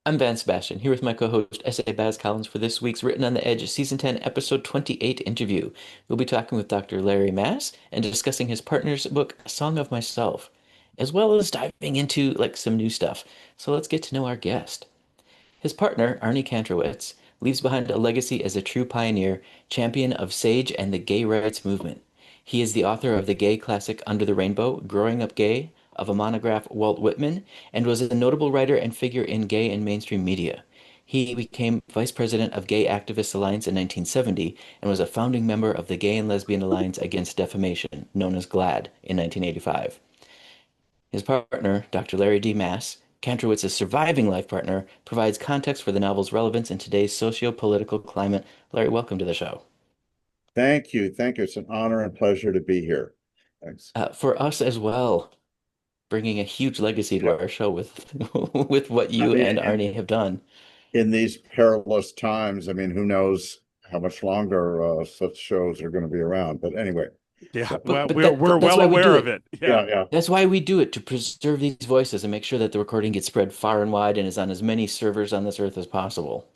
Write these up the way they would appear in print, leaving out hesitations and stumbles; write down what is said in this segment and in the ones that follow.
I'm Van Sebastian, here with my co-host S.A. Baz Collins for this week's Written on the Edge Season 10, Episode 28 interview. We'll be talking with Dr. Larry Mass and discussing his partner's book, A Song of Myself, as well as diving into some new stuff. So let's get to know our guest. His partner, Arnie Kantrowitz, leaves behind a legacy as a true pioneer, champion of SAGE and the gay rights movement. He is the author of the gay classic Under the Rainbow, Growing Up Gay, of a monograph Walt Whitman, and was a notable writer and figure in gay and mainstream media. He became vice president of Gay Activists Alliance in 1970 and was a founding member of the Gay and Lesbian Alliance Against Defamation, known as GLAAD, in 1985. His partner, Dr. Larry D. Mass, Kantrowitz's surviving life partner, provides context for the novel's relevance in today's socio-political climate. Larry, welcome to the show. Thank you. Thank you. It's an honor and pleasure to be here. Thanks. For us as well, bringing a huge legacy to Yeah. our show with with what I you mean, and Arnie have done. in these perilous times, I mean, who knows how much longer such shows are going to be around. But anyway, Yeah, so well, But we're that's well why we do aware of it. it. Yeah. yeah, yeah. That's why we do it, to preserve these voices and make sure that the recording gets spread far and wide and is on as many servers on this earth as possible.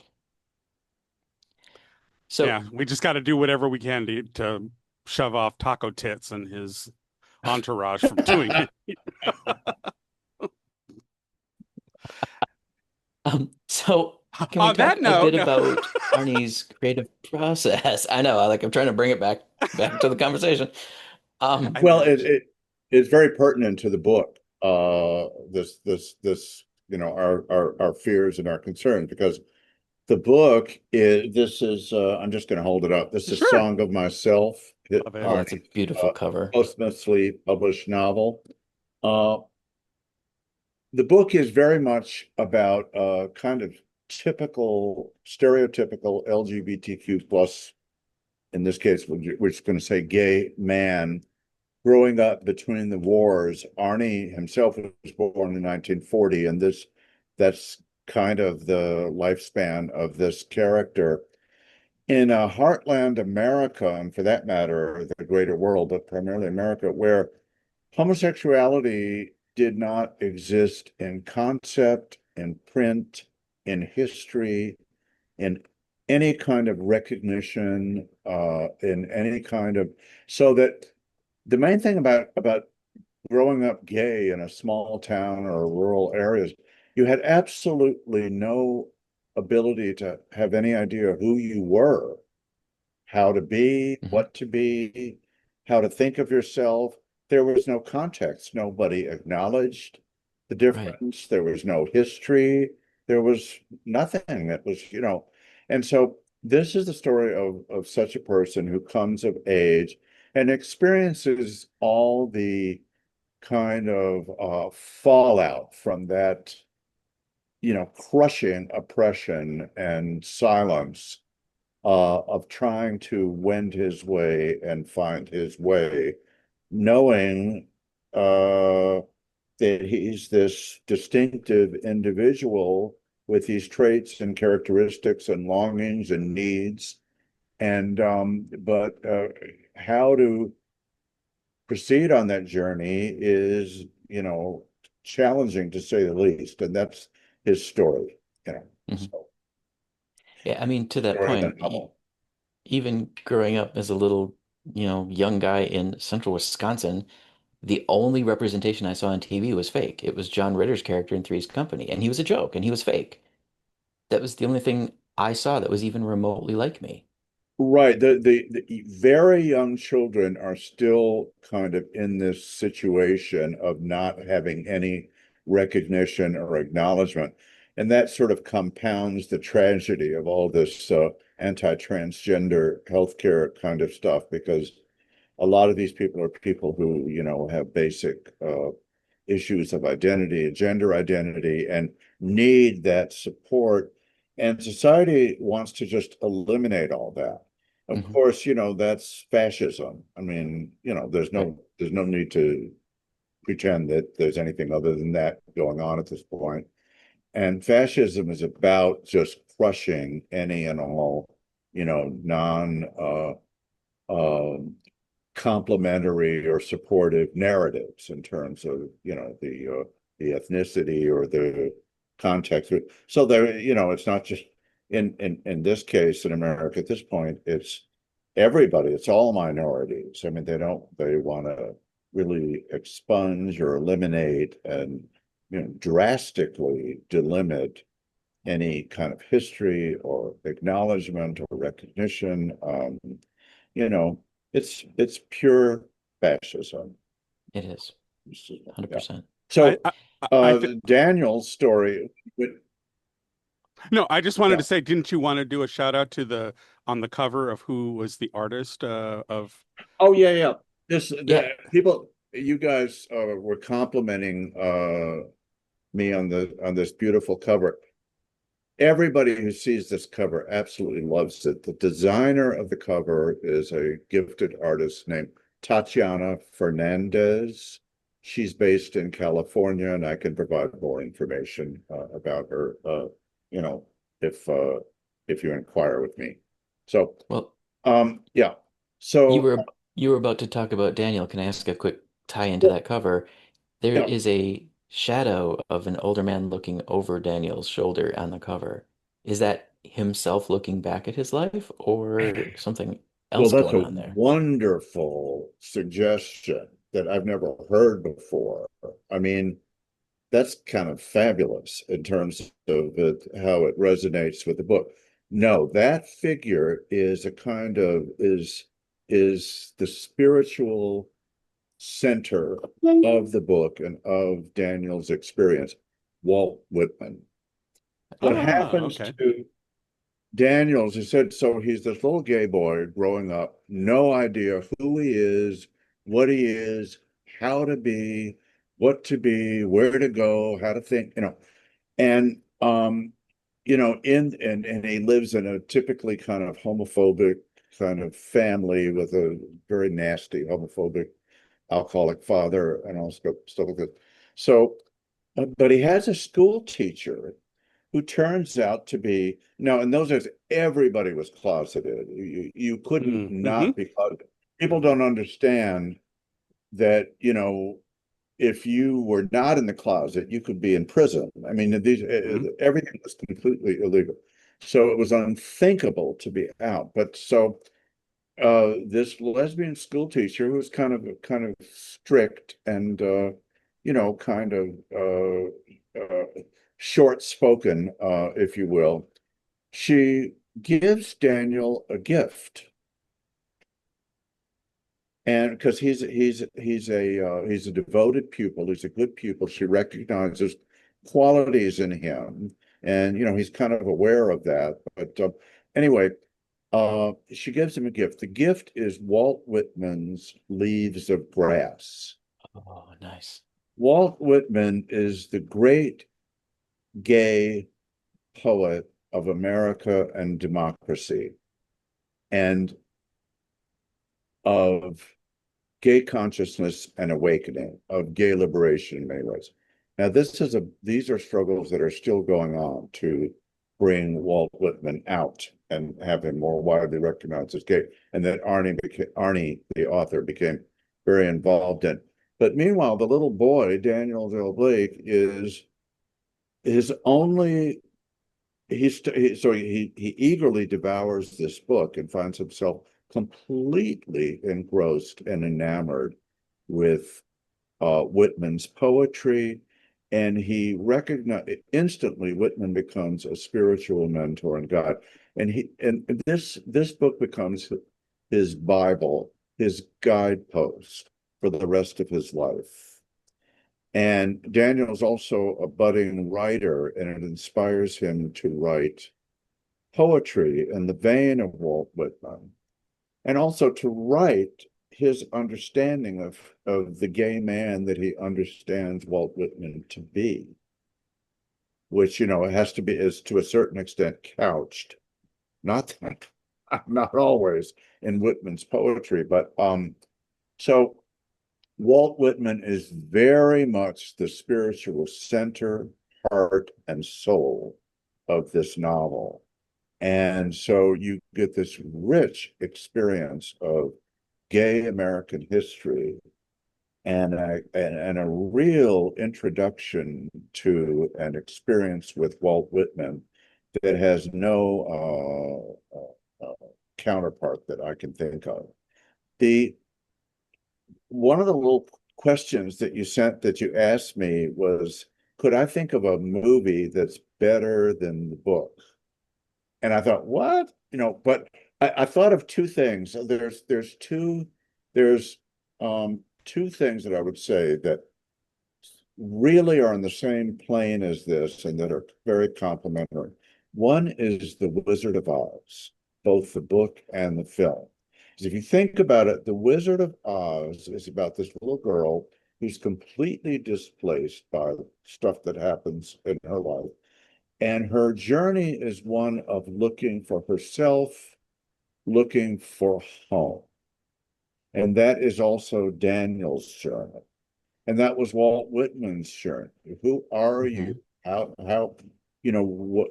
So Yeah, we just got to do whatever we can to shove off Taco Tits and his entourage from doing it. so can we On talk that a note, bit no. about Arnie's creative process? I know, I'm trying to bring it back to the conversation. Um, I Well, know. it's very pertinent to the book. Our fears and our concerns, because the book is this is I'm just going to hold it up. This is Sure. Song of Myself, Love it. oh, that's a Arnie's beautiful cover. posthumously published novel. Uh, the book is very much about kind of typical, stereotypical LGBTQ plus, in this case, we're just going to say gay man growing up between the wars. Arnie himself was born in 1940, and that's kind of the lifespan of this character. In heartland America, and for that matter, the greater world, but primarily America, where homosexuality did not exist in concept, in print, in history, in any kind of recognition, in any kind of, so that the main thing about growing up gay in a small town or rural areas, you had absolutely no ability to have any idea who you were, how to be, Mhm. what to be, how to think of yourself. There was no context. Nobody acknowledged the Right. difference. There was no history. There was nothing that was. And so this is the story of such a person who comes of age and experiences all the kind of fallout from that, crushing oppression and silence of trying to wend his way and find his way, knowing that he's this distinctive individual with these traits and characteristics and longings and needs, and but how to proceed on that journey is, challenging to say the least, and that's his story, Mhm. so Yeah, I mean, to that story of the point, novel. even growing up as a little, young guy in central Wisconsin, the only representation I saw on TV was fake. It was John Ritter's character in Three's Company, and he was a joke, and he was fake. That was the only thing I saw that was even remotely like me. Right. The very young children are still kind of in this situation of not having any recognition or acknowledgement. And that sort of compounds the tragedy of all this anti-transgender healthcare kind of stuff, because a lot of these people are people who, have basic issues of identity, gender identity, and need that support. And society wants to just eliminate all that. Of Hmm. course, that's fascism. I mean, Right. there's no need to pretend that there's anything other than that going on at this point. And fascism is about just crushing any and all, non um, complementary or supportive narratives in terms of, the ethnicity or the context. So there, it's not just in this case in America at this point, it's everybody, it's all minorities. I mean, they want to really expunge or eliminate and drastically delimit any kind of history or acknowledgement or recognition. You know, it's pure fascism. It is Yeah. 100%. I, So I, I th Daniel's story, no, I just wanted yeah. to say, didn't you want to do a shout out to the on the cover of who was the artist of? Oh yeah, yeah. Yeah. People, you guys were complimenting me on this beautiful cover. Everybody who sees this cover absolutely loves it. The designer of the cover is a gifted artist named Tatiana Fernandez. She's based in California, and I can provide more information about her, you know, if you inquire with me. So, Well, yeah. you So, were you were about to talk about Daniel. Can I ask a quick tie into that cover? There yeah. is a shadow of an older man looking over Daniel's shoulder on the cover. Is that himself looking back at his life or something Well, else that's going a on there? wonderful suggestion that I've never heard before. I mean, that's kind of fabulous in terms of how it resonates with the book. No, that figure is a kind of is the spiritual center of the book and of Daniel's experience, Walt Whitman. What Ah, happens okay. to Daniels, he said, so he's this little gay boy growing up, no idea who he is, what he is, how to be, what to be, where to go, how to think, and and he lives in a typically kind of homophobic kind of family with a very nasty homophobic alcoholic father and all stuff like that. So, but he has a school teacher who turns out to be no, in those days everybody was closeted. You couldn't Mm-hmm. not be closeted. People don't understand that, if you were not in the closet, you could be in prison. I mean, Mm-hmm. everything was completely illegal. So it was unthinkable to be out. But so this lesbian school teacher who was kind of strict and kind of short spoken, if you will, she gives Daniel a gift, and because he's a devoted pupil, he's a good pupil, she recognizes qualities in him, and he's kind of aware of that. But anyway, she gives him a gift. The gift is Walt Whitman's Leaves of Grass. Oh, nice. Walt Whitman is the great gay poet of America and democracy and of gay consciousness and awakening, of gay liberation in many ways. Now, these are struggles that are still going on to bring Walt Whitman out and have him more widely recognized as gay, and that Arnie, the author, became very involved in. But meanwhile, the little boy, Daniel Del Blake, is his only he eagerly devours this book and finds himself completely engrossed and enamored with Whitman's poetry, and he recognized instantly Whitman becomes a spiritual mentor and guide, and this book becomes his Bible, his guidepost for the rest of his life. And Daniel's also a budding writer, and it inspires him to write poetry in the vein of Walt Whitman, and also to write his understanding of the gay man that he understands Walt Whitman to be, which it has to be is to a certain extent couched, not not always in Whitman's poetry, but so Walt Whitman is very much the spiritual center, heart, and soul of this novel. And so you get this rich experience of gay American history and a real introduction to an experience with Walt Whitman that has no counterpart that I can think of. The one of the little questions that you sent that you asked me was, could I think of a movie that's better than the book? And I thought, what? But I thought of two things. There's two things that I would say that really are on the same plane as this and that are very complementary. One is The Wizard of Oz, both the book and the film. Because if you think about it, The Wizard of Oz is about this little girl who's completely displaced by stuff that happens in her life. And her journey is one of looking for herself, looking for home. And that is also Daniel's journey. And that was Walt Whitman's journey. Who are Mm-hmm. you? How, what,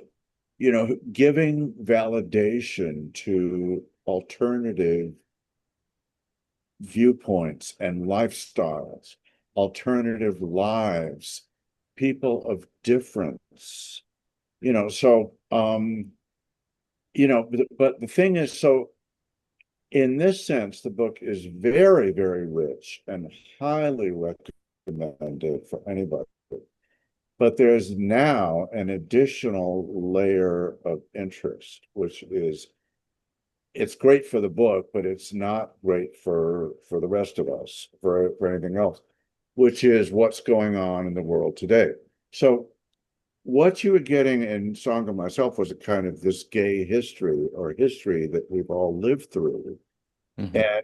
giving validation to alternative viewpoints and lifestyles, alternative lives, people of difference, so, but the thing is, so in this sense, the book is very, very rich and highly recommended for anybody. But there's now an additional layer of interest, which is it's great for the book, but it's not great for the rest of us, for anything else, which is what's going on in the world today. So what you were getting in Song of Myself was a kind of this gay history or history that we've all lived through. Mm-hmm. And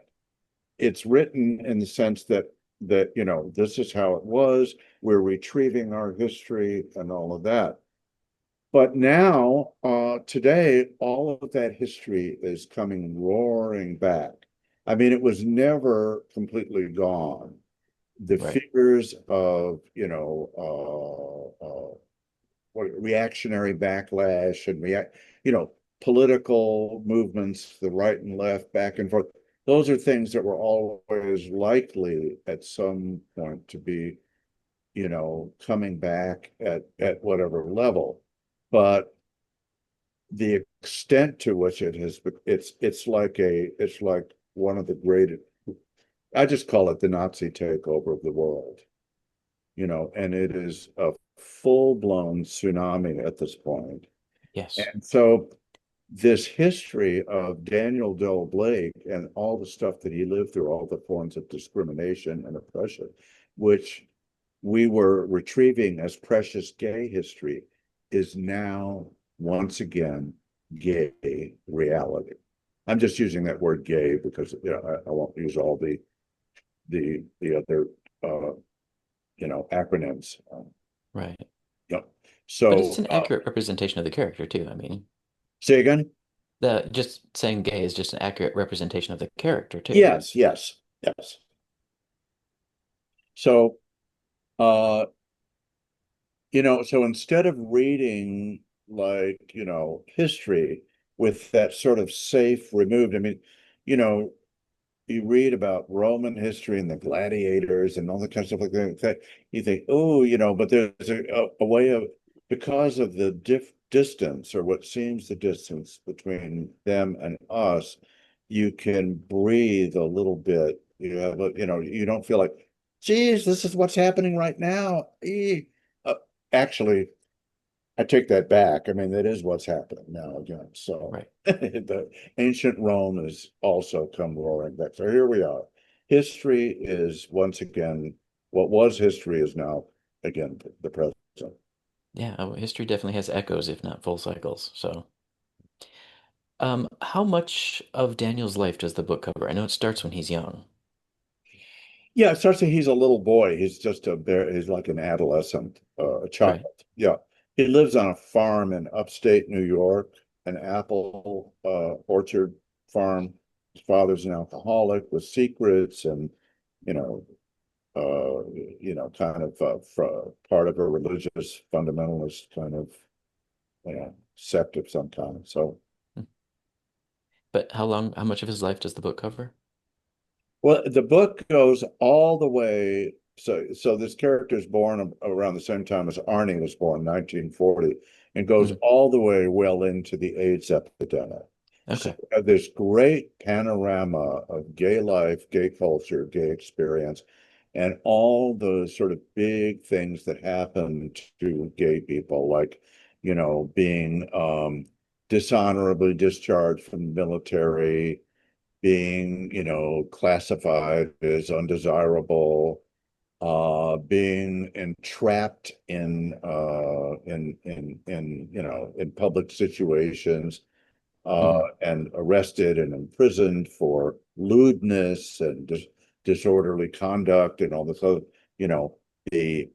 it's written in the sense that this is how it was. We're retrieving our history and all of that. But now, today, all of that history is coming roaring back. I mean, it was never completely gone. The Right. fears of, reactionary backlash and political movements, the right and left, back and forth. Those are things that were always likely at some point to be, coming back at whatever level. But the extent to which it has, it's like one of the greatest, I just call it the Nazi takeover of the world, and it is a full-blown tsunami at this point. Yes. And so this history of Daniel Del Blake and all the stuff that he lived through, all the forms of discrimination and oppression, which we were retrieving as precious gay history, is now once again gay reality. I'm just using that word gay because I won't use all the other acronyms. Right. Yeah. But it's So an accurate representation of the character too. I mean, say again. the just saying gay is just an accurate representation of the character too. Yes, yes, yes. So uh so instead of reading like, history with that sort of safe removed, I mean, you know, you read about Roman history and the gladiators and all that kind of stuff like that. You think, oh, but there's a way of, because of the distance or what seems the distance between them and us, you can breathe a little bit. You don't feel like, geez, this is what's happening right now. Actually, I take that back. I mean, that is what's happening now again. So Right. the ancient Rome has also come roaring back. So here we are. History is once again, what was history is now again the present. Yeah, history definitely has echoes, if not full cycles. So, how much of Daniel's life does the book cover? I know it starts when he's young. Yeah, it starts that he's a little boy. He's just he's like an adolescent, a child. Right. Yeah. He lives on a farm in upstate New York, an apple orchard farm. His father's an alcoholic with secrets and, you know, kind of part of a religious fundamentalist kind of, sect of some kind. So, But how much of his life does the book cover? Well, the book goes all the way. So this character is born around the same time as Arnie was born, 1940, and goes Mm, all the way well into the AIDS epidemic. So okay. this great panorama of gay life, gay culture, gay experience, and all the sort of big things that happen to gay people, like, being dishonorably discharged from the military, being, classified as undesirable, being entrapped in public situations, Hmm. and arrested and imprisoned for lewdness and disorderly conduct and all this other, you know, the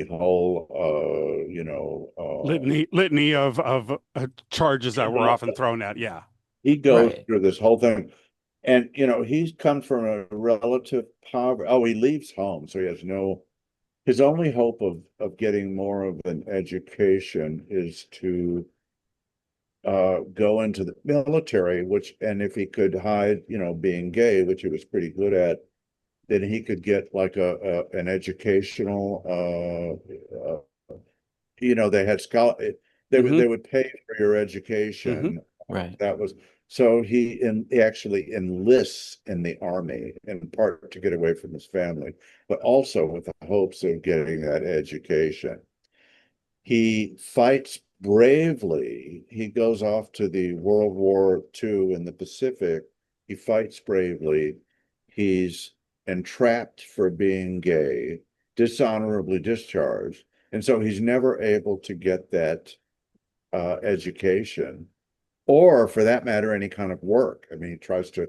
whole Litany of charges that were often thrown at. Yeah. he goes Right. through this whole thing. And he's come from a relative poverty. Oh, he leaves home, so he has no. His only hope of getting more of an education is to go into the military, and if he could hide, being gay, which he was pretty good at, then he could get like an educational. They had they Hmm. would pay for your Hmm. education. Right. That was so he actually enlists in the army in part to get away from his family, but also with the hopes of getting that education. He fights bravely. He goes off to the World War II in the Pacific. He fights bravely. He's entrapped for being gay, dishonorably discharged. And so he's never able to get that education, or for that matter, any kind of work. I mean, he tries to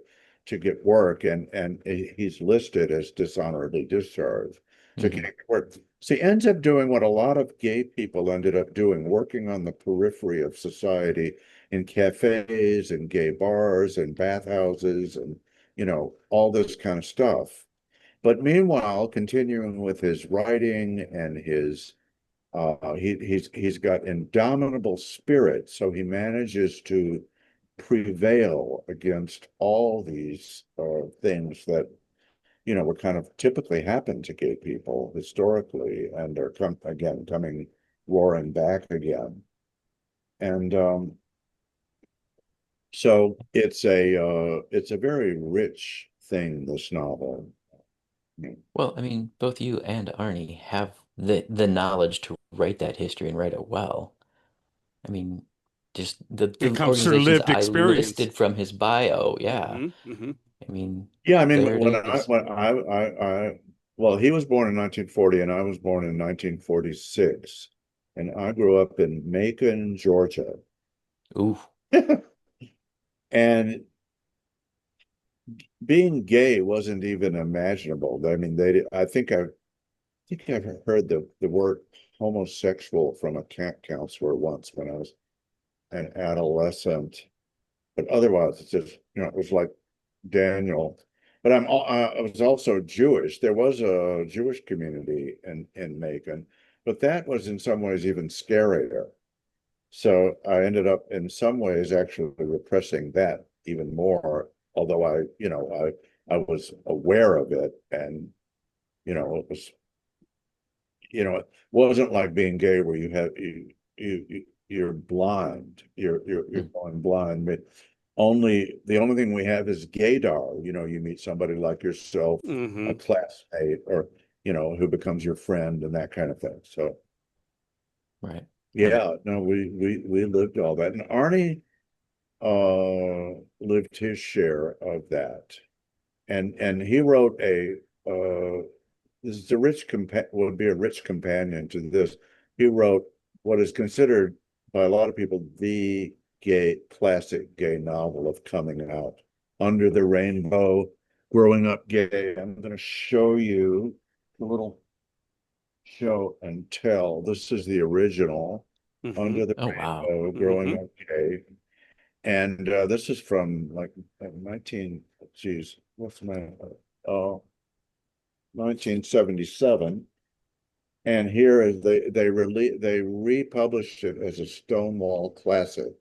get work, and he's listed as dishonorably discharged. So he Hmm. can't get work. So he ends up doing what a lot of gay people ended up doing, working on the periphery of society in cafes and gay bars and bathhouses and all this kind of stuff. But meanwhile, continuing with his writing and his he's got indomitable spirit, so he manages to prevail against all these things that would kind of typically happen to gay people historically, and are coming roaring back again. And so it's a very rich thing, this novel. Well, I mean, both you and Arnie have the knowledge to write that history and write it well. I mean, just It the comes through organizations lived I experience. listed from his bio, yeah. Hmm. Hmm. I mean, Yeah, I mean, there it is. well, he was born in 1940 and I was born in 1946. And I grew up in Macon, Georgia. Ooh. And being gay wasn't even imaginable. I mean, I think I've heard the word homosexual from a camp counselor once when I was an adolescent. But otherwise, it's just, it was like Daniel. But I was also Jewish. There was a Jewish community in Macon, but that was in some ways even scarier. So I ended up in some ways actually repressing that even more, although I was aware of it, and it was, it wasn't like being gay where you're blind. You're Mm, going blind. But the only thing we have is gaydar. You meet somebody like yourself, a Hmm. classmate, or who becomes your friend and that kind of thing. So right. Right. yeah, no, we lived all that. And Arnie lived his share of that. And he wrote this is a would be a rich companion to this. He wrote what is considered by a lot of people the classic gay novel of coming out, Under the Rainbow, Growing Up Gay. I'm going to show you a little show and tell. This is the original, Hmm. Under the Oh, wow. Rainbow, Growing Hmm. Up Gay. And this is from like 19, geez, what's my, uh, 1977. And here is they republished it as a Stonewall classic.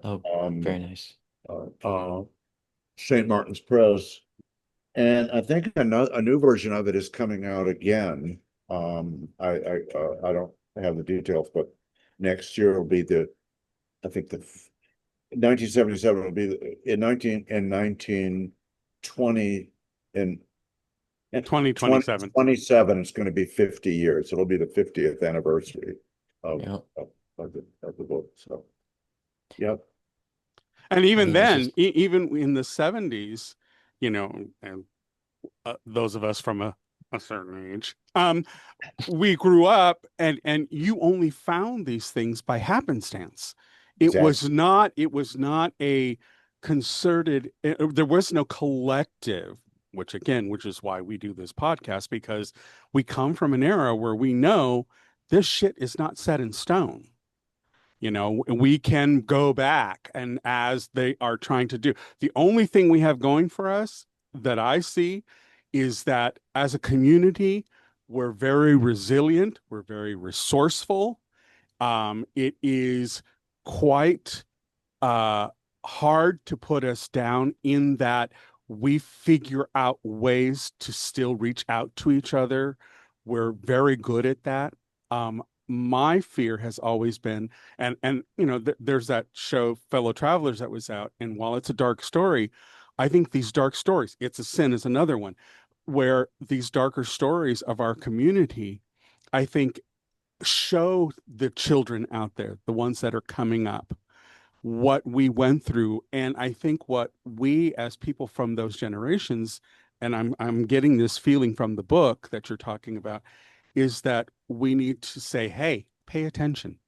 Oh, Um, very nice. St. Martin's Press. And I think a new version of it is coming out again. I don't have the details, but next year will be I think the 1977 will be in 1920 and 2027. 2027 it's going to be 50 years. It'll be the 50th anniversary of, Yeah. of the book. So, yep. And even Yeah, it's then, just even in the 70s, and those of us from a certain age, we grew up and you only found these things by happenstance. Exactly. It was not a concerted, there was no collective, which is why we do this podcast, because we come from an era where we know this shit is not set in stone. We can go back, and as they are trying to do, the only thing we have going for us that I see is that as a community, we're very resilient, we're very resourceful. It is quite uh, hard to put us down in that we figure out ways to still reach out to each other. We're very good at that. My fear has always been, and there's that show Fellow Travelers that was out, and while it's a dark story, I think these dark stories, It's a Sin is another one, where these darker stories of our community, I think, show the children out there, the ones that are coming up, what we went through. And I think what we as people from those generations, and I'm getting this feeling from the book that you're talking about, is that we need to say, hey, pay attention.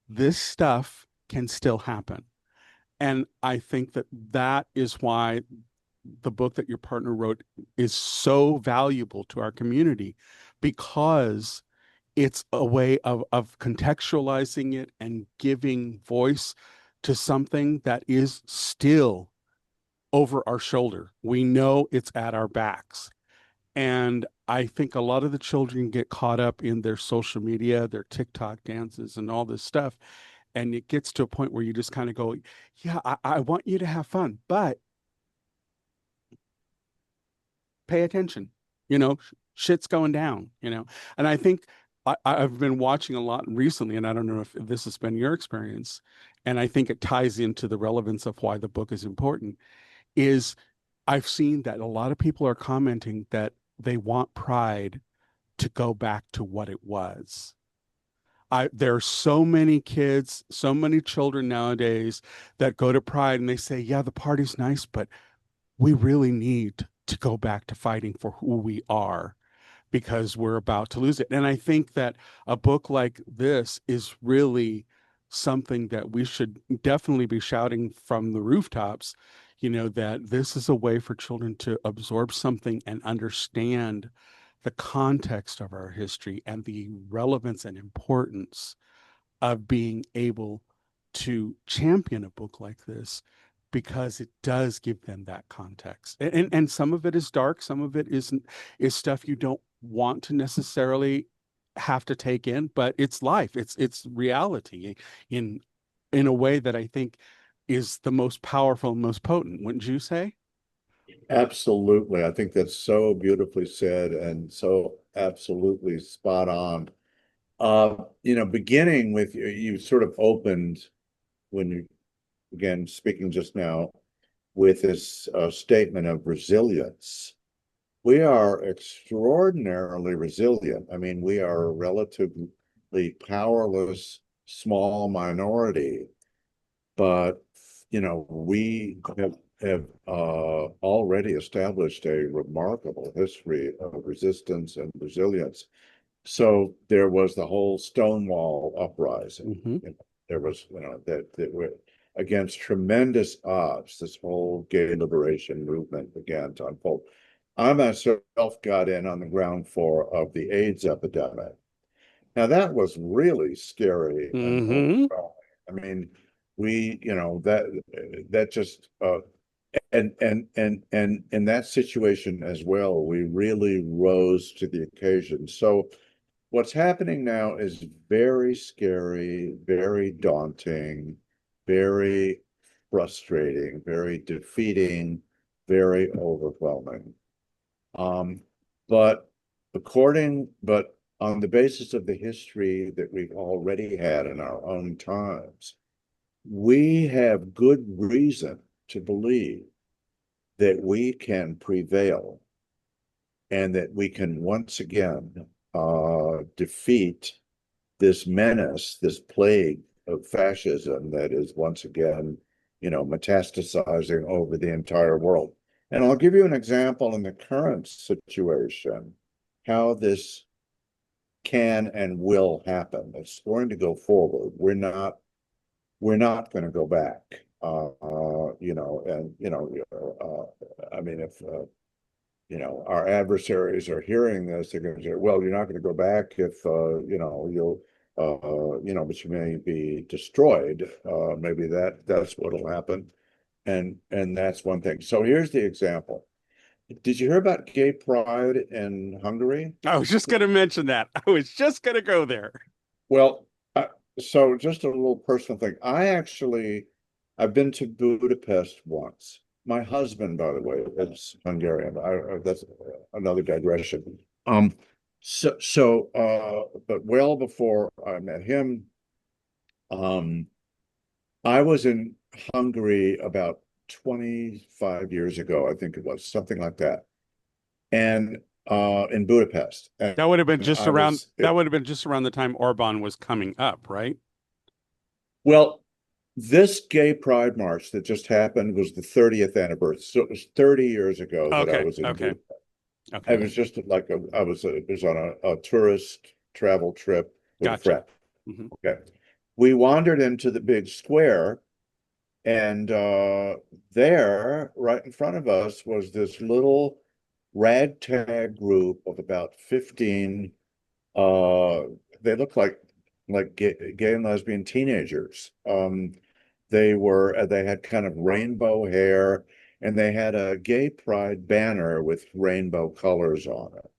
This stuff can still happen. And I think that that is why the book that your partner wrote is so valuable to our community, because it's a way of contextualizing it and giving voice to something that is still over our shoulder. We know it's at our backs. And I think a lot of the children get caught up in their social media, their TikTok dances, and all this stuff. And it gets to a point where you just kind of go, yeah, I want you to have fun, but pay attention. Shit's going down. And I think I've been watching a lot recently, and I don't know if this has been your experience, and I think it ties into the relevance of why the book is important, is I've seen that a lot of people are commenting that they want Pride to go back to what it was. There are so many kids, so many children nowadays that go to Pride and they say, yeah, the party's nice, but we really need to go back to fighting for who we are, because we're about to lose it. And I think that a book like this is really something that we should definitely be shouting from the rooftops, that this is a way for children to absorb something and understand the context of our history and the relevance and importance of being able to champion a book like this, because it does give them that context. And some of it is dark, some of it is stuff you don't want to necessarily have to take in, but it's life, it's reality in a way that I think is the most powerful and most potent, wouldn't you say? Absolutely. I think that's so beautifully said and so absolutely spot on. Beginning with you sort of opened when you again speaking just now with this statement of resilience. We are extraordinarily resilient. I mean, we are a relatively powerless small minority, but we have already established a remarkable history of resistance and resilience. So there was the whole Stonewall uprising. Mm-hmm. There was, that were against tremendous odds, this whole gay liberation movement began to unfold. I myself got in on the ground floor of the AIDS epidemic. Now that was really scary and Mm-hmm. overwhelming. I mean, we, that just and in that situation as well, we really rose to the occasion. So what's happening now is very scary, very daunting, very frustrating, very defeating, very overwhelming. But but on the basis of the history that we've already had in our own times, we have good reason to believe that we can prevail and that we can once again defeat this menace, this plague of fascism that is once again, metastasizing over the entire world. And I'll give you an example in the current situation, how this can and will happen. It's going to go forward. We're not going to go back. I mean, if our adversaries are hearing this, they're going to say, well, you're not going to go back if, but you may be destroyed. Maybe that's what'll happen. And that's one thing. So here's the example. Did you hear about gay pride in Hungary? I was just going to mention that. I was just going to go there. Well, so just a little personal thing. I've been to Budapest once. My husband, by the way, is Hungarian. That's another digression. But well before I met him, I was in Hungary about 25 years ago, I think it was, something like that. And in Budapest. And That would have been just I around was that would have been just around the time Orban was coming up, right? Well, this gay pride march that just happened was the 30th anniversary. So it was 30 years ago that I Okay, was in okay, Budapest. I okay. was just like it was on a tourist travel trip with a Gotcha. friend. Hmm. Okay. We wandered into the big square, and there, right in front of us, was this little ragtag group of about 15. They looked like gay and lesbian teenagers. They had kind of rainbow hair, and they had a gay pride banner with rainbow colors on it.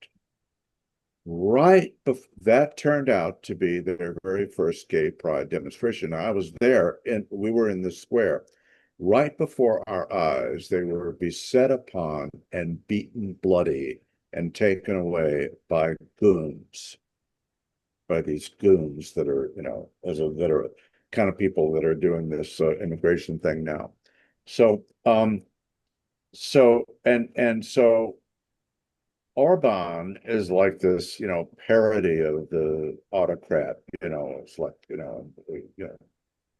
That turned out to be their very first gay pride demonstration. I was there, and we were in the square. Right before our eyes, they were beset upon and beaten bloody and taken away by goons, by these goons that are, that are kind of people that are doing this immigration thing now. So, so Orban is like this, parody of the autocrat. It's like,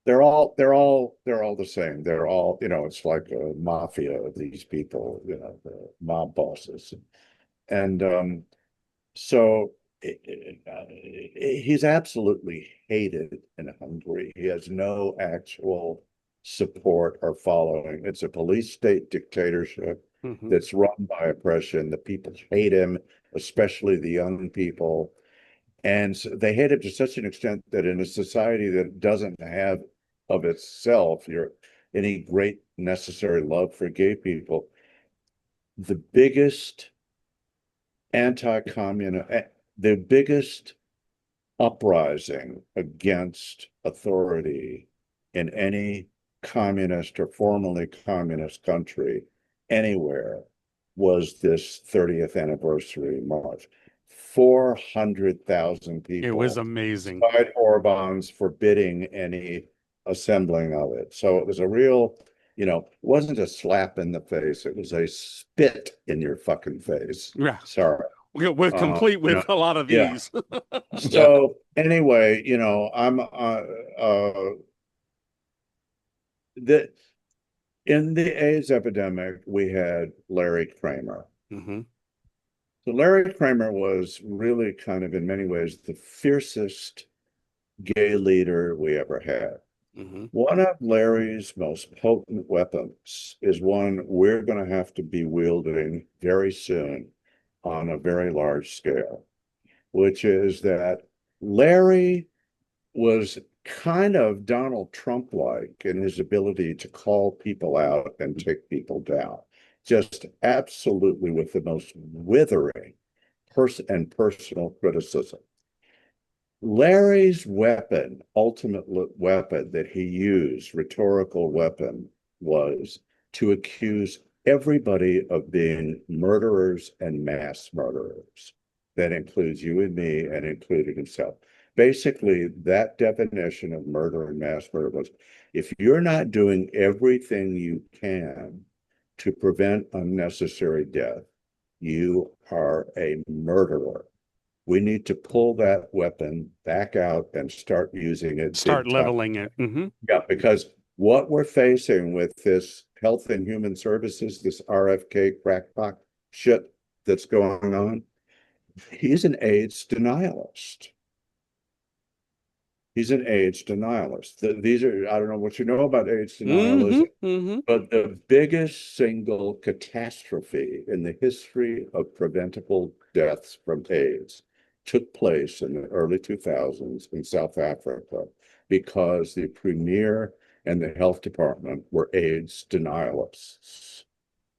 they're all the same. They're all, it's like a mafia of these people, the mob bosses, and so he's absolutely hated in Hungary. He has no actual support or following. It's a police state dictatorship Hmm. that's run by oppression. The people hate him, especially the young people. And so they hate him to such an extent that in a society that doesn't have of itself any great necessary love for gay people, the biggest anti-communist, the biggest uprising against authority in any communist or formerly communist country anywhere was this 30th anniversary march. 400,000 It was people, amazing. despite Orban's forbidding any assembling of it. So it was a real, it wasn't a slap in the face. It was a spit in your fucking face. Yeah, Sorry. we're complete You know, with a lot of yeah. these. Yeah. So anyway, I'm the in the AIDS epidemic, we had Larry Kramer. Hmm. So Larry Kramer was really kind of in many ways the fiercest gay leader we ever had. Hmm. One of Larry's most potent weapons is one we're going to have to be wielding very soon on a very large scale, which is that Larry was kind of Donald Trump-like in his ability to call people out and take people down, just absolutely with the most withering personal criticism. Larry's ultimate weapon that he used, rhetorical weapon, was to accuse everybody of being murderers and mass murderers. That includes you and me and included himself. Basically, that definition of murder and mass murder was if you're not doing everything you can to prevent unnecessary death, you are a murderer. We need to pull that weapon back out and start using it Start big time. leveling it. Yeah, because what we're facing with this Health and Human Services, this RFK crackpot shit that's going on, he's an AIDS denialist. He's an AIDS denialist. These are, I don't know what you know about AIDS denialism, but the biggest single catastrophe in the history of preventable deaths from AIDS took place in the early 2000s in South Africa because the premier and the health department were AIDS denialists.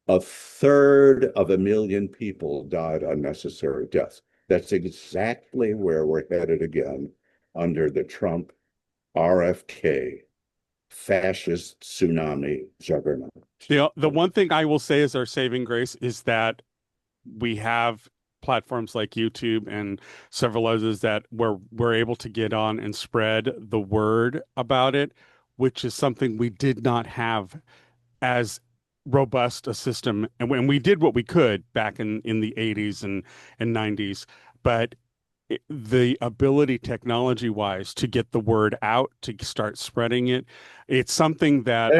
A third of a million people died unnecessary deaths. That's exactly where we're headed again under the Trump RFK fascist tsunami juggernaut. The one thing I will say is our saving grace is that we have platforms like YouTube and several others that where we're able to get on and spread the word about it, which is something we did not have as robust a system. And when we did what we could back in the 80s and 90s, but the ability technology wise to get the word out, to start spreading it, it's something that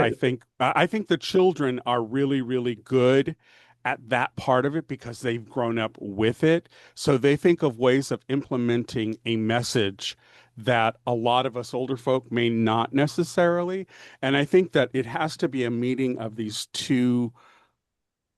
I think the children are really, really good at that part of it because they've grown up with it. So they think of ways of implementing a message that a lot of us older folk may not necessarily. And I think that it has to be a meeting of these two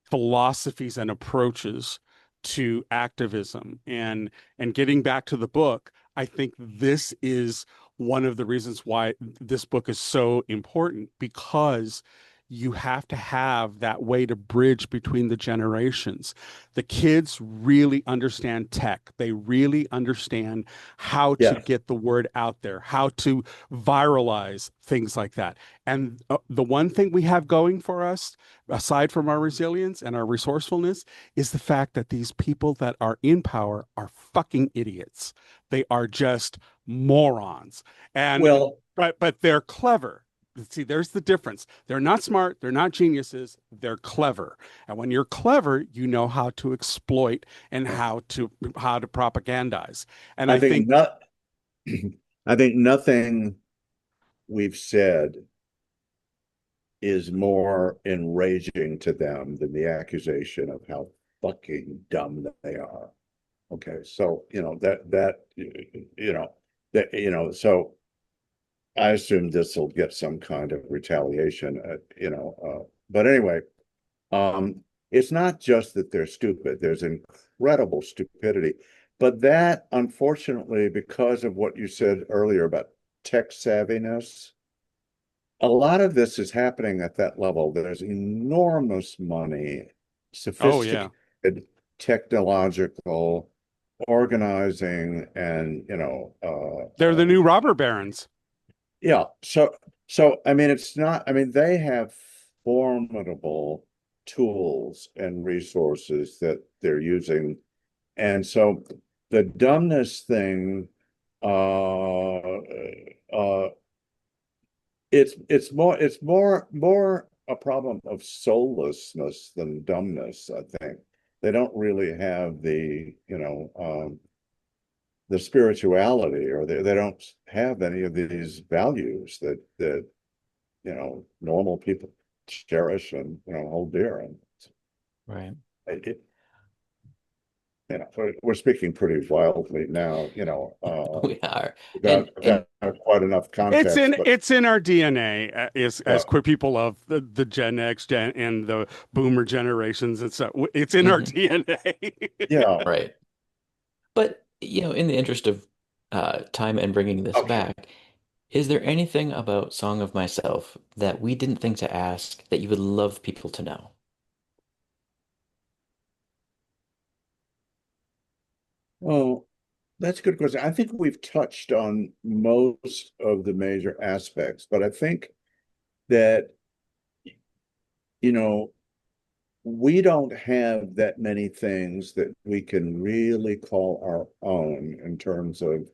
philosophies and approaches to activism. And getting back to the book, I think this is one of the reasons why this book is so important, because you have to have that way to bridge between the generations. The kids really understand tech. They really understand how to Yeah. get the word out there, how to viralize things like that. And the one thing we have going for us, aside from our resilience and our resourcefulness, is the fact that these people that are in power are fucking idiots. They are just morons. And Well, but they're clever. See, there's the difference. They're not smart, they're not geniuses, they're clever. And when you're clever, you know how to exploit and how to propagandize. And I I think think not I think nothing we've said is more enraging to them than the accusation of how fucking dumb they are. Okay, so so I assume this will get some kind of retaliation, but anyway, it's not just that they're stupid. There's incredible stupidity, but that, unfortunately, because of what you said earlier about tech savviness, a lot of this is happening at that level. There's enormous money, oh yeah. sophisticated technological organizing, and They're the new robber barons. yeah. So I mean, it's not. I mean, they have formidable tools and resources that they're using, and so the dumbness thing, uh, it's more a problem of soullessness than dumbness, I think. They don't really have the spirituality, or they don't have any of these values that normal people cherish and hold dear. And Right. it, we're speaking pretty wildly now, We are. without, And without quite enough context, but It's in our DNA as yeah. queer people of the Gen X and the Boomer generations and so it's in our mhm, DNA. Yeah. right. But, in the interest of time and bringing this Okay. back, is there anything about Song of Myself that we didn't think to ask that you would love people to know? Oh, that's a good question. I think we've touched on most of the major aspects, but I think that, you know, we don't have that many things that we can really call our own in terms of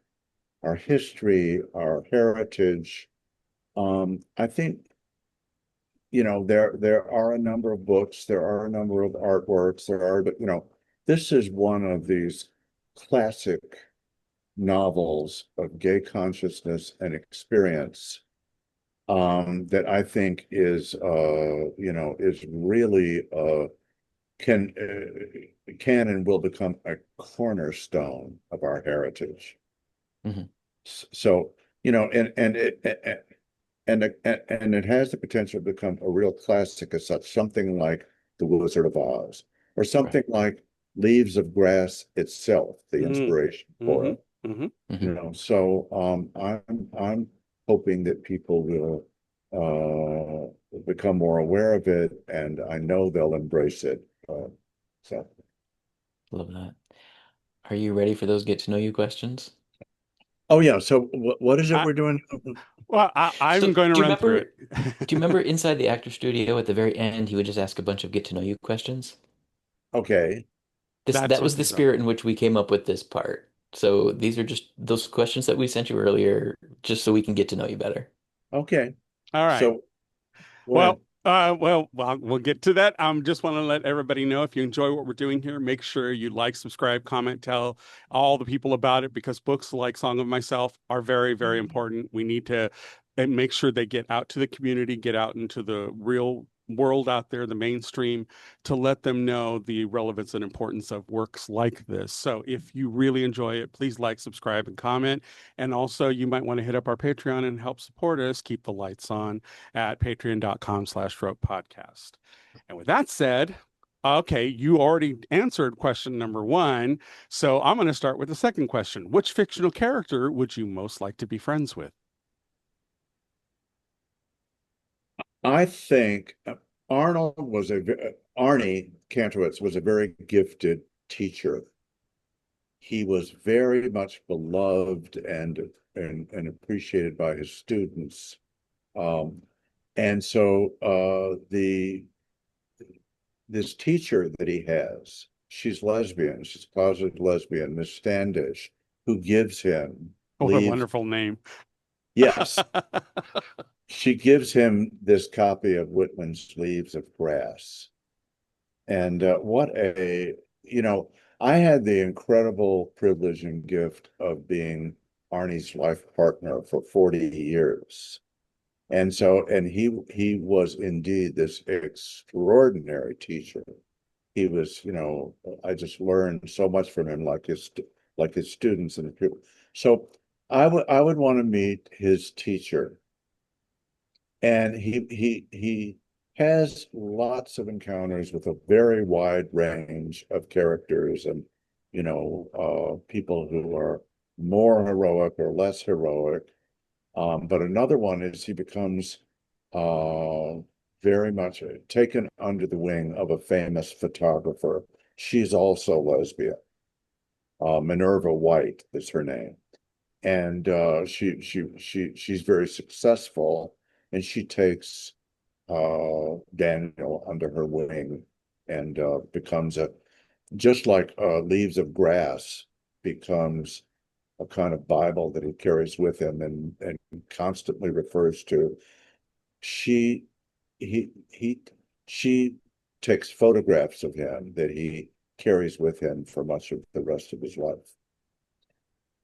our history, our heritage. I think, there are a number of books, there are a number of artworks, but this is one of these classic novels of gay consciousness and experience, that I think is really can and will become a cornerstone of our heritage. Hmm. So, and it has the potential to become a real classic as such, something like The Wizard of Oz, or Right. something like Leaves of Grass itself, the Mm, inspiration for hmm it. hmm Hmm. So I'm hoping that people will become more aware of it, and I know they'll embrace it. So, Love that. Are you ready for those get to know you questions? oh yeah. So what is it I, we're doing? well, So, I'm going to run through do you it. remember inside the actor studio at the very end, he would just ask a bunch of get to know you questions? Okay. That's That what was the these are. spirit in which we came up with this part. So these are just those questions that we sent you earlier, just so we can get to know you better. Okay. All right. So go ahead. Well, we'll get to that. Just want to let everybody know if you enjoy what we're doing here, make sure you like, subscribe, comment, tell all the people about it because books like Song of Myself are very, very important. We need to and make sure they get out to the community, get out into the real world out there, the mainstream, to let them know the relevance and importance of works like this. So if you really enjoy it, please like, subscribe, and comment. And also, you might want to hit up our Patreon and help support us, keep the lights on at patreon.com/rope podcast. And with that said, okay, you already answered question number one. So I'm going to start with the second question. Which fictional character would you most like to be friends with? I think Arnie Kantrowitz was a very gifted teacher. He was very much beloved and appreciated by his students. Um, and so the this teacher that he has, she's lesbian, she's a closeted lesbian, Miss Standish, who gives him What a leaves. wonderful name. Yes, she gives him this copy of Whitman's Leaves of Grass. And you know, I had the incredible privilege and gift of being Arnie's life partner for 40 years. And he was indeed this extraordinary teacher. He was, I just learned so much from him, like his students and his people. So I would want to meet his teacher, and he has lots of encounters with a very wide range of characters, and people who are more heroic or less heroic. But another one is he becomes uh, very much taken under the wing of a famous photographer. She's also lesbian. Minerva White is her name, and she's very successful, and she takes Daniel under her wing, and becomes just like Leaves of Grass becomes a kind of Bible that he carries with him, and constantly refers to. She he she takes photographs of him that he carries with him for much of the rest of his life.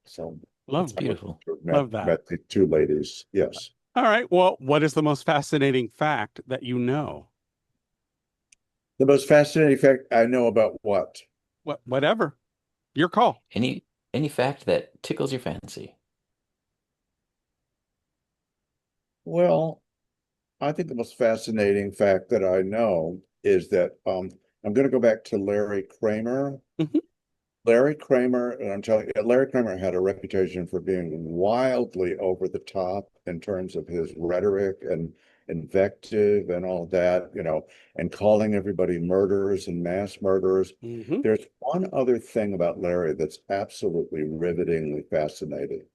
So That's Love, I beautiful. love that. met the two ladies. Yes. All right. Well, what is the most fascinating fact that you know? The most fascinating fact I know about what? Whatever. Your call. Any fact that tickles your fancy. Well, I think the most fascinating fact that I know is that I'm going to go back to Larry Kramer. Mhm. Larry Kramer, and I'm telling you, Larry Kramer had a reputation for being wildly over the top in terms of his rhetoric and invective and all that, and calling everybody murderers and mass murderers. Mhm. There's one other thing about Larry that's absolutely rivetingly fascinating.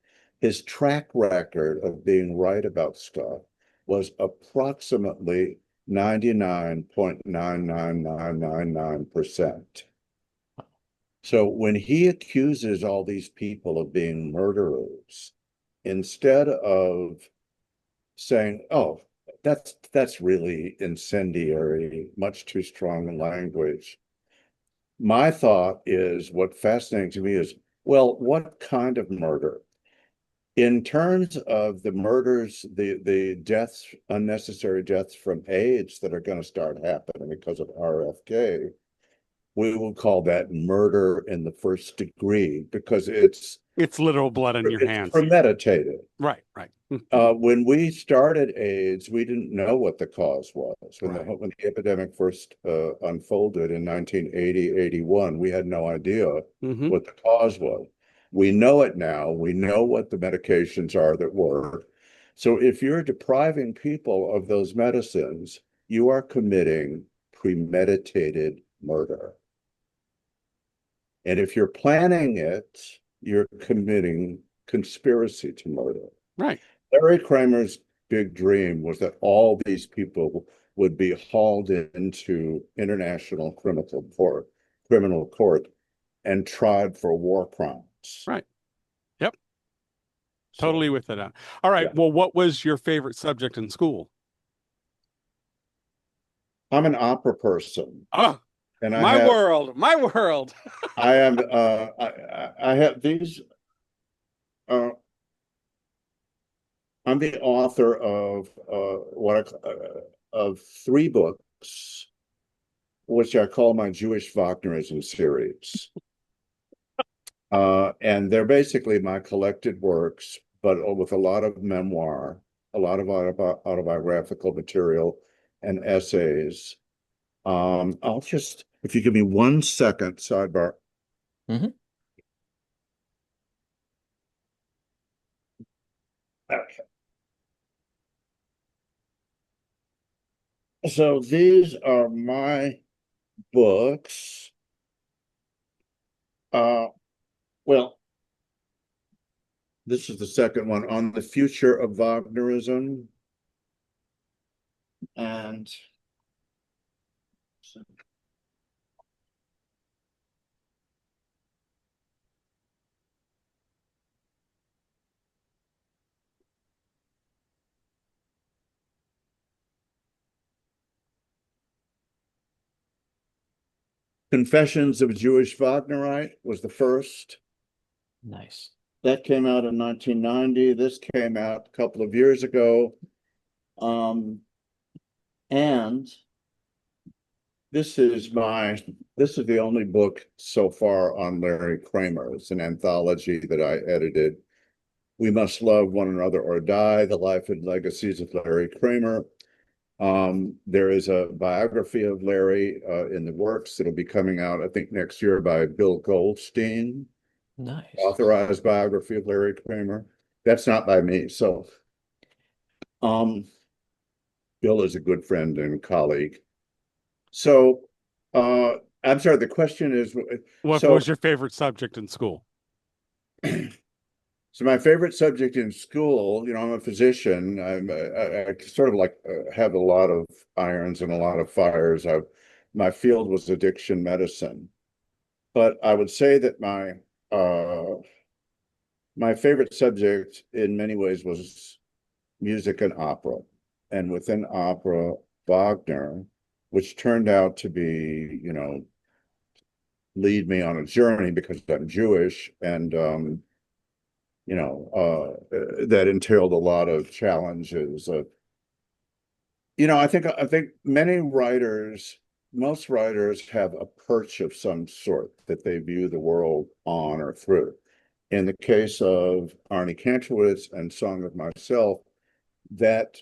His track record of being right about stuff was approximately 99.99999%. So when he accuses all these people of being murderers, instead of saying, "Oh, that's really incendiary, much too strong language," my thought is, what fascinates me is, well, what kind of murder? In terms of the murders, the deaths, unnecessary deaths from AIDS that are going to start happening because of RFK, we will call that murder in the first degree because It's literal blood on your it's hands. premeditated. Right, right. When we started AIDS, we didn't know what the cause was. Right. When the epidemic first unfolded in 1980, 81, we had no idea Hmm. what the cause was. We know it now. We know what the medications are that work. So if you're depriving people of those medicines, you are committing premeditated murder. And if you're planning it, you're committing conspiracy to murder. Right. Larry Kramer's big dream was that all these people would be hauled into international criminal court and tried for war crimes. Right. Yep. So, Totally with it. All right. yeah, Well, what was your favorite subject in school? I'm an opera person, Oh, and my world, my world. I am, I have these. Uh, I'm the author of of three books, which I call my Jewish Wagnerism series. And they're basically my collected works, but with a lot of memoir, a lot of autobiographical material and essays. I'll just, if you give me 1 second, sidebar. Hmm. Okay. So these are my books. Uh, well, this is the second one on the future of Wagnerism. And Confessions of a Jewish Wagnerite was the first. Nice. That came out in 1990. This came out a couple of years ago. Um, and this is the only book so far on Larry Kramer. It's an anthology that I edited. We Must Love One Another or Die, The Life and Legacies of Larry Kramer. There is a biography of Larry in the works that'll be coming out, I think, next year by Bill Goldstein, Nice. authorized biography of Larry Kramer. That's not by me. So um, Bill is a good friend and colleague. So I'm sorry, the question is, What so was your favorite subject in school? so my favorite subject in school, I'm a physician. I sort of like have a lot of irons and a lot of fires. My field was addiction medicine, but I would say that my favorite subject in many ways was music and opera, and within opera, Wagner, which turned out to be, lead me on a journey because I'm Jewish, and that entailed a lot of challenges. I think most writers have a perch of some sort that they view the world on or through. In the case of Arnie Kantrowitz and Song of Myself, that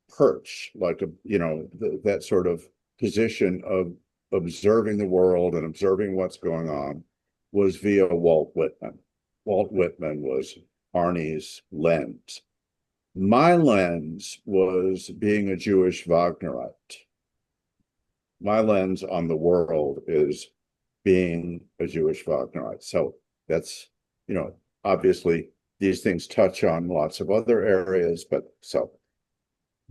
perch, like that sort of position of observing the world and observing what's going on, was via Walt Whitman. Walt Whitman was Arnie's lens. My lens was being a Jewish Wagnerite. My lens on the world is being a Jewish Wagnerite. So that's, obviously these things touch on lots of other areas, but so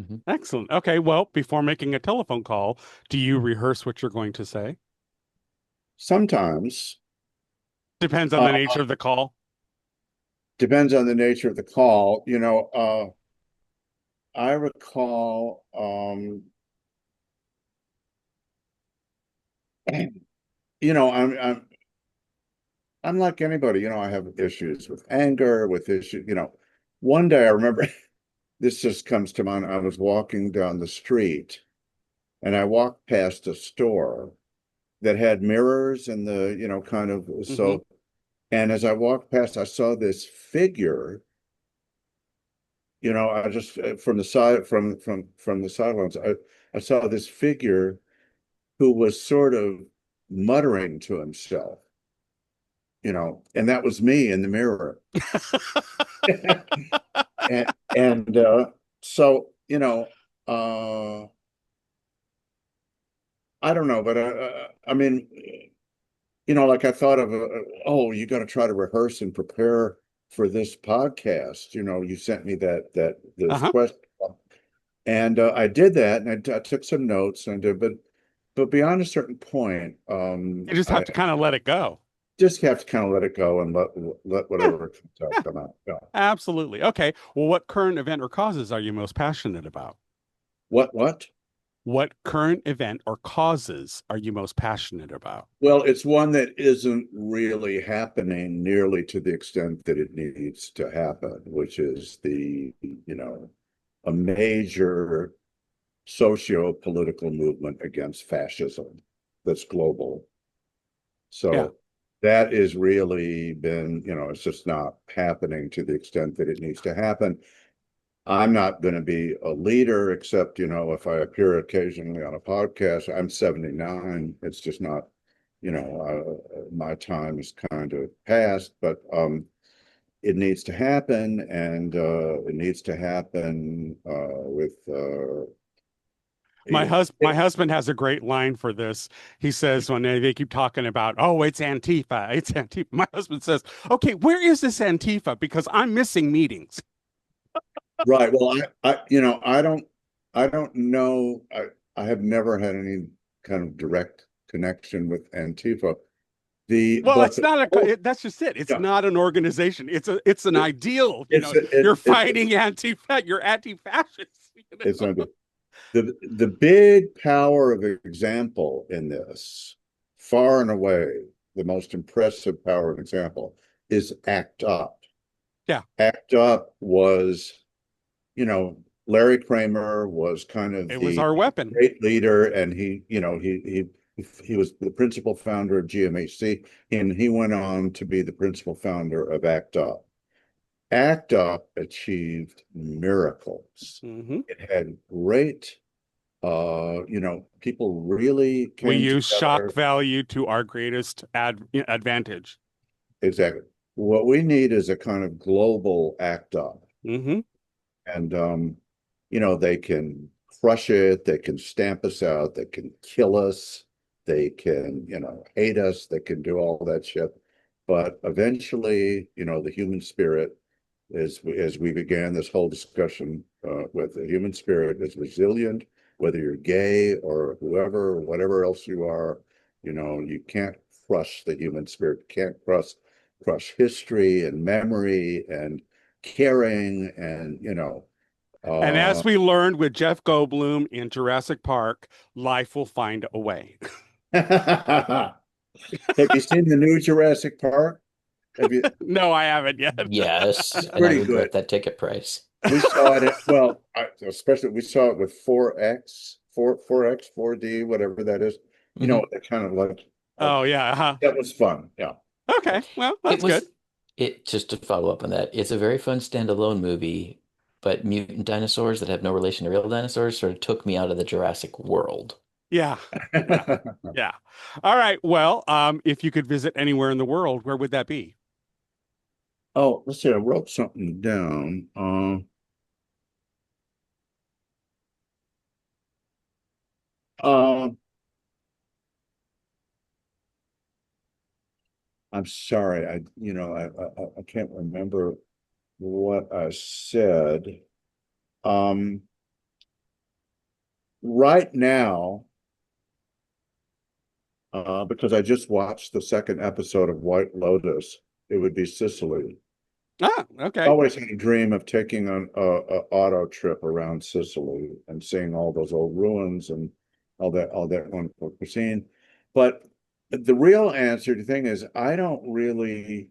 Mhm. Excellent. Okay, well, before making a telephone call, do you rehearse what you're going to say? Sometimes, Depends on the uh, nature of the call. depends on the nature of the call. I recall, I'm like anybody, I have issues with anger, with issues, one day I remember this just comes to mind. I was walking down the street and I walked past a store that had mirrors and kind of Hmm. so, and as I walked past, I saw this figure, I just from the side, from the sidelines, I saw this figure who was sort of muttering to himself, and that was me in the mirror. And so, I don't know, but I mean, like I thought of, oh, you got to try to rehearse and prepare for this podcast. You sent me this Uh-huh. question, and I did that, and I took some notes, and but beyond a certain point, You just have I to kind of let it go. just have to kind of let it go and let Yeah, whatever comes out yeah, come out. Yeah. absolutely. Okay. Well, what current event or causes are you most passionate about? What? What current event or causes are you most passionate about? Well, it's one that isn't really happening nearly to the extent that it needs to happen, which is a major socio-political movement against fascism that's global. Yeah. So that has really been, it's just not happening to the extent that it needs to happen. I'm not going to be a leader, except, if I appear occasionally on a podcast. I'm 79. It's just not, my time is kind of past, but it needs to happen, and it needs to happen with My husband has a great line for this. He says when they keep talking about, oh, it's Antifa, it's Antifa. My husband says, okay, where is this Antifa? Because I'm missing meetings. right. Well, I don't know. I have never had any kind of direct connection with Antifa. Well, But it's the not whole, that's just it. It's yeah, not an organization. It's an it, ideal. it's You're it's fighting you're anti-fascist. it's under the big power of example in this, far and away, the most impressive power of example is ACT UP. Yeah, ACT UP was, you know, Larry Kramer was kind of it was the our weapon. great leader, and he was the principal founder of GMHC, and he went on to be the principal founder of ACT UP. ACT UP achieved miracles. Hmm. It had great, people really We came use shock together. value to our greatest advantage. Exactly. What we need is a kind of global ACT UP. Hmm. And they can crush it, they can stamp us out, they can kill us, they can, hate us, they can do all that shit. But eventually, the human spirit, as we began this whole discussion with, the human spirit is resilient, whether you're gay or whoever, or whatever else you are. You can't crush the human spirit. You can't crush history and memory and caring, and And uh, as we learned with Jeff Goldblum in Jurassic Park, life will find a way. have you seen the new Jurassic Park? Have you? No, I haven't yet. Yes, It's and I pretty regret good. that ticket price. We saw it well, especially we saw it with 4X, 4X, 4D, whatever that is. Hmm. That kind of like, Oh yeah. Huh. that was fun. Yeah. Okay. Well, It that's good. was it just to follow up on that. It's a very fun standalone movie, but mutant dinosaurs that have no relation to real dinosaurs sort of took me out of the Jurassic world. Yeah. Yeah. Yeah. All right. Well, if you could visit anywhere in the world, where would that be? Oh, let's see. I wrote something down. Um, I'm sorry. I can't remember what I said. Um, right now, because I just watched the second episode of White Lotus, it would be Sicily. Ah, okay. Always had a dream of taking a auto trip around Sicily and seeing all those old ruins and all that wonderful cuisine. But the real answer to the thing is, I don't really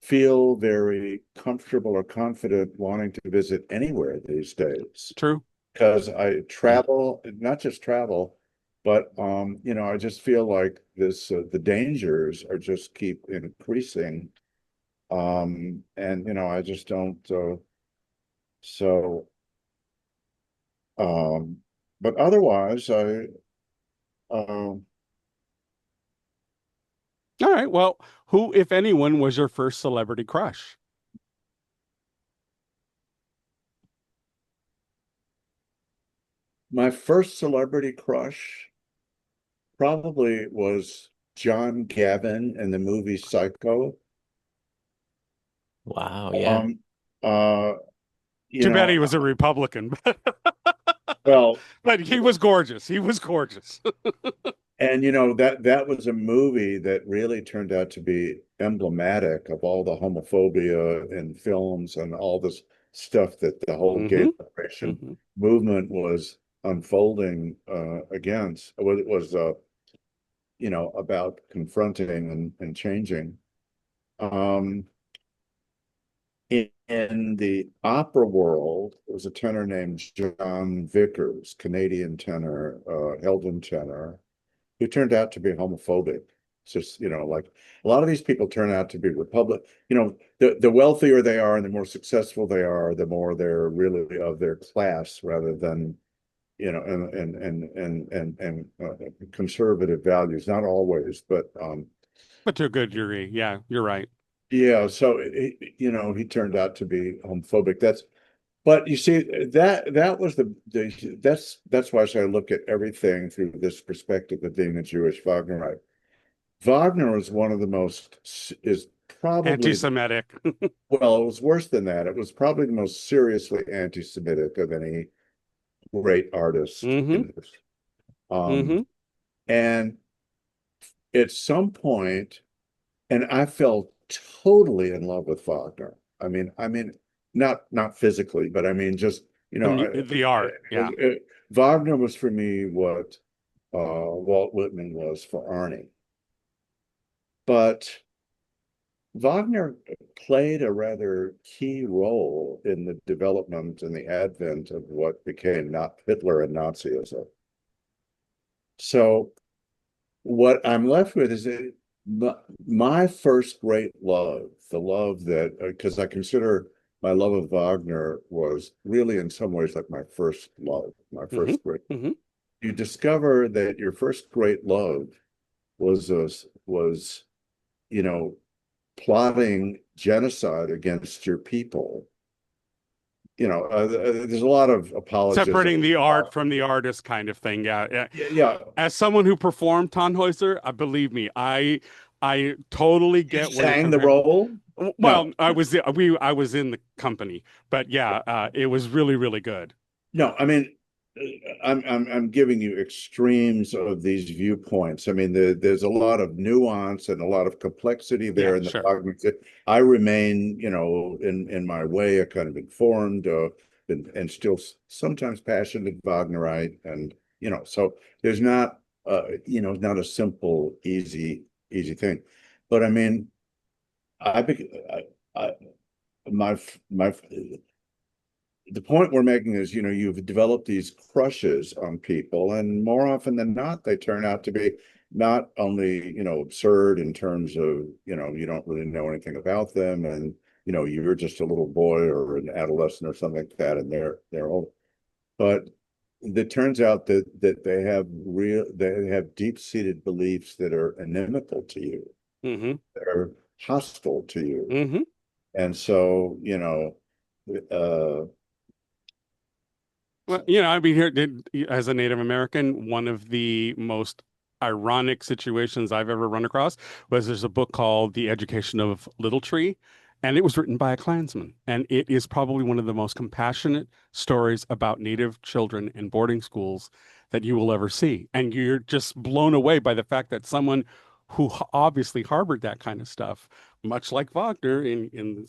feel very comfortable or confident wanting to visit anywhere these days True. because I Yeah. travel, not just travel, but I just feel like the dangers are just keep increasing. And I just don't so um but otherwise I um All right. Well, who, if anyone, was your first celebrity crush? my first celebrity crush probably was John Gavin in the movie Psycho. Wow. Yeah. Um uh you Too bad know he was a Republican, well but he was gorgeous. He was gorgeous. and that was a movie that really turned out to be emblematic of all the homophobia in films and all this stuff that the whole gay Hmm. liberation Hmm. movement was unfolding against. It was about confronting and changing. Um, in the opera world, there was a tenor named John Vickers, Canadian tenor, Eldon tenor, who turned out to be homophobic. It's just, like a lot of these people turn out to be Republic. The wealthier they are and the more successful they are, the more they're really of their class rather than, and conservative values. Not always, but But to a good degree. Yeah, you're right. yeah. So he turned out to be homophobic. But you see, that was that's why I say I look at everything through this perspective of being a Jewish Wagnerite. Wagner is one of the most is probably Anti-Semitic. well, it was worse than that. It was probably the most seriously anti-Semitic of any great artist Hmm. in this. Um, Hmm. and at some point, and I fell totally in love with Wagner. I mean, not physically, but I mean, just The art. Yeah. Wagner was for me what Walt Whitman was for Arnie. But Wagner played a rather key role in the development and the advent of what became not Hitler and Nazism. So what I'm left with is my first great love, the love that, because I consider my love of Wagner was really in some ways like my first love, my Hmm. first great. Hmm. You discover that your first great love was you know plotting genocide against your people. There's a lot of apologism. Separating the art from the artist kind of thing. Yeah. Yeah. Yeah, yeah. As someone who performed Tannhäuser, believe me, I totally You get where you're sang the comparing. role? Well, No, I was in the company, but yeah, it was really, really good. no. I mean, I'm giving you extremes of these viewpoints. I mean, there's a lot of nuance and a lot of complexity Yeah, there in the sure. cognitive. I remain, in my way, a kind of informed, and still sometimes passionate Wagnerite, and so there's not, not a simple, easy thing. But I mean, I my my the point we're making is, you've developed these crushes on people, and more often than not, they turn out to be not only, absurd in terms of, you don't really know anything about them, and you're just a little boy or an adolescent or something like that, and they're old. But it turns out that they have deep-seated beliefs that are inimical to you, Hmm. that are hostile to you. Hmm. And so, uh Well, I mean, as a Native American, one of the most ironic situations I've ever run across was there's a book called The Education of Little Tree, And it was written by a Klansman. And it is probably one of the most compassionate stories about Native children in boarding schools that you will ever see. And you're just blown away by the fact that someone who obviously harbored that kind of stuff, much like Wagner, you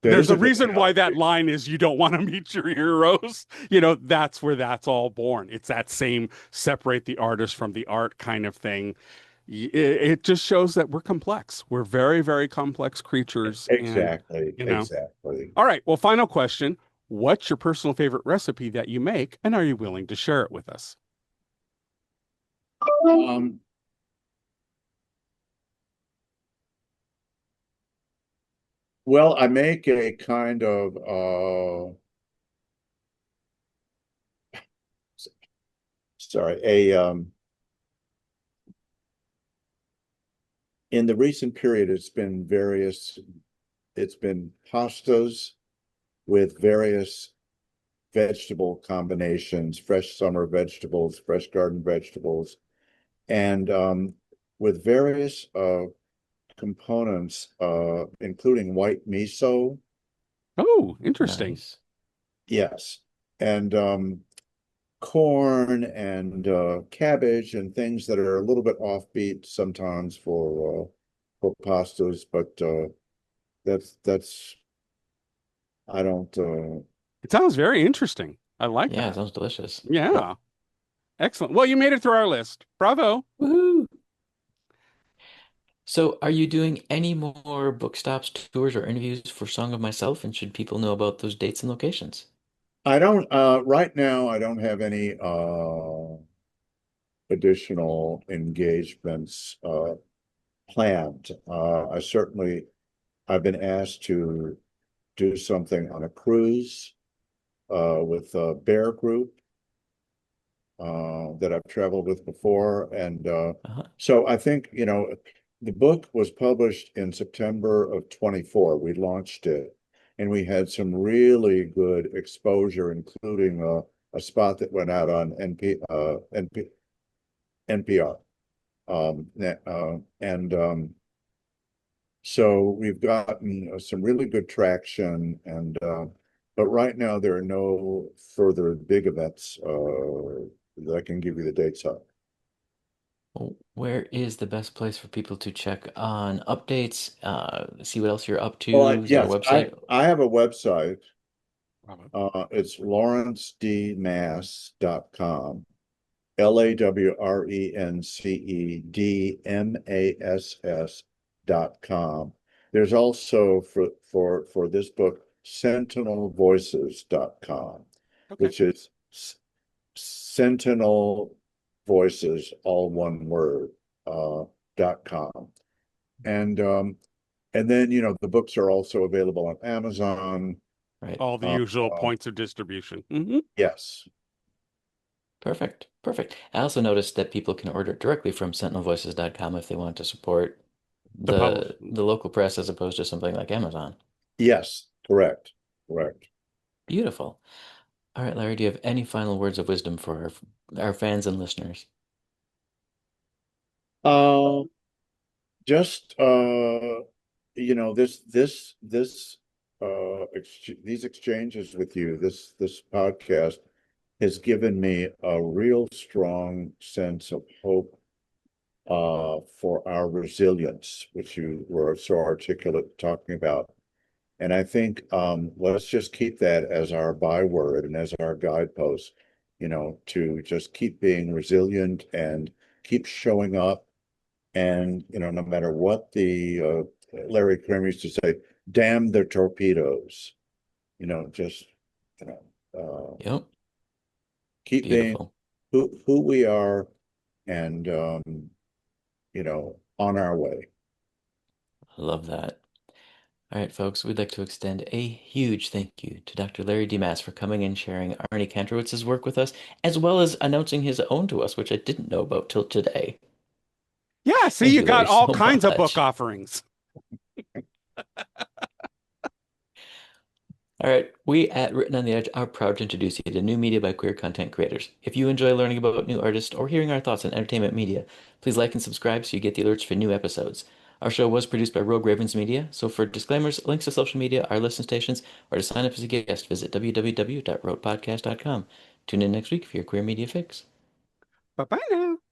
That there's is a a good reason why that analogy. line is you don't want to meet your heroes. That's where that's all born. It's that same separate the artist from the art kind of thing. It just shows that we're complex. We're very, very complex creatures. And, Exactly, you know, exactly. all right. Well, final question. What's your personal favorite recipe that you make? And are you willing to share it with us? Um, well, I make a kind of sorry, in the recent period, it's been pastas with various vegetable combinations, fresh summer vegetables, fresh garden vegetables, and with various components, including white miso. Oh, interesting. Nice. Yes. And corn and cabbage and things that are a little bit offbeat sometimes for pastas, but that's I don't It sounds very interesting. I like Yeah, it that. sounds delicious. yeah. Yeah. Excellent. Well, you made it through our list. Bravo. Woohoo! So, are you doing any more book stops, tours, or interviews for Song of Myself? And should people know about those dates and locations? I don't right now I don't have any additional engagements planned. I've been asked to do something on a cruise with a bear group that I've traveled with before. And Uh-huh. so I think, the book was published in September of 24. We launched it and we had some really good exposure, including a spot that went out on NPR. And so we've gotten some really good traction, and but right now there are no further big events that I can give you the dates of. Well, where is the best place for people to check on updates, see what else you're up Well, to? Is there a yes, website? I have a website. Bravo. It's lawrencedmass.com. LAWRENCEDMASS.com. There's also for this book, sentinelvoices.com, Okay. which is Sentinel Voices, all one word, .com. And then the books are also available on Amazon. Right. All the Uh, usual uh, points of distribution. yes. Perfect. Perfect. I also noticed that people can order directly from sentinelvoices.com if they want to support The publish. the local press as opposed to something like Amazon. Yes, correct. Correct. Beautiful. All right, Larry, do you have any final words of wisdom for our fans and listeners? Uh, just this these exchanges with you, this podcast has given me a real strong sense of hope for our resilience, which you were so articulate talking about. And I think let's just keep that as our byword and as our guidepost, to just keep being resilient and keep showing up. And, no matter what Larry Kramer used to say, damn the torpedoes, just, you know, Yep. keep being Beautiful. who we are and, on our way. I love that. All right, folks, we'd like to extend a huge thank you to Dr. Larry Dimas for coming and sharing Arnie Kantrowitz's work with us, as well as announcing his own to us, which I didn't know about till today. Yeah, see, Thank you you, Larry, got all so kinds of book much. offerings. All right, we at Written on the Edge are proud to introduce you to new media by queer content creators. If you enjoy learning about new artists or hearing our thoughts on entertainment media, please like and subscribe so you get the alerts for new episodes. Our show was produced by Rogue Ravens Media, so for disclaimers, links to social media, our listen stations, or to sign up as a guest, visit www.roguepodcast.com. Tune in next week for your queer media fix. Bye bye now.